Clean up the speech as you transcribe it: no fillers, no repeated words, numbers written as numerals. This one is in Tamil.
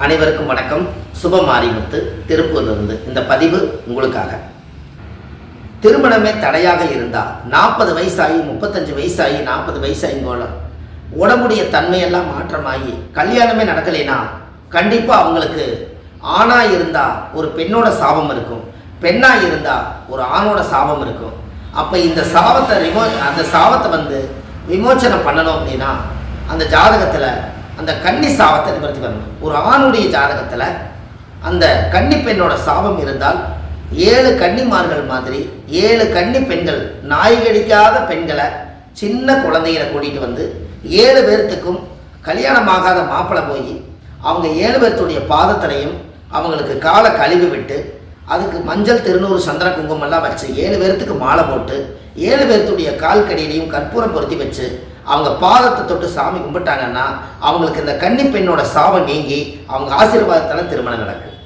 அனைவருக்கும் வணக்கம். சுபமாரிமுத்து திருப்பூர்லிருந்து இந்த பதிவு உங்களுக்காக. திருமணமே தடையாக இருந்தால் 40 வயசாகி 35 வயசாகி 40 வயசாகிங்கோல உடம்புடைய தன்மையெல்லாம் மாற்றமாகி கல்யாணமே நடக்கலைன்னா கண்டிப்பாக அவங்களுக்கு ஆணாக இருந்தால் ஒரு பெண்ணோட சாபம் இருக்கும், பெண்ணாக இருந்தால் ஒரு ஆணோட சாபம் இருக்கும். அப்போ இந்த சாபத்தை விமோச்சனம் பண்ணணும் அப்படின்னா அந்த ஜாதகத்தில் அந்த கன்னி சாபத்தை நிவர்த்தி பண்ணணும். ஒரு ஆணுடைய ஜாதகத்தில் அந்த கன்னி பெண்ணோட சாபம் இருந்தால் 7 கன்னிமார்கள் மாதிரி 7 கன்னி பெண்கள், நாய் கடிக்காத பெண்களை, சின்ன குழந்தைகளை கூட்டிகிட்டு வந்து 7 பேர்த்துக்கும் கல்யாணமாகாத மாப்பிள்ளை போய் அவங்க 7 பேர்த்துடைய பாதத்திலையும் அவங்களுக்கு காலை கழுவி விட்டு அதுக்கு மஞ்சள் திருநூறு சந்திர குங்குமம்லாம் வச்சு 7 பேர்த்துக்கு மாலை போட்டு 7 பேர்த்துடைய கால் கடியிலையும் கற்பூரம் பொருத்தி வச்சு அவங்க பாதத்தை தொட்டு சாமி கும்பிட்டாங்கன்னா அவங்களுக்கு இந்த கன்னி பெண்ணோட சாபம் நீங்கி அவங்க ஆசீர்வாதத்தால் திருமணம் நடக்கும்.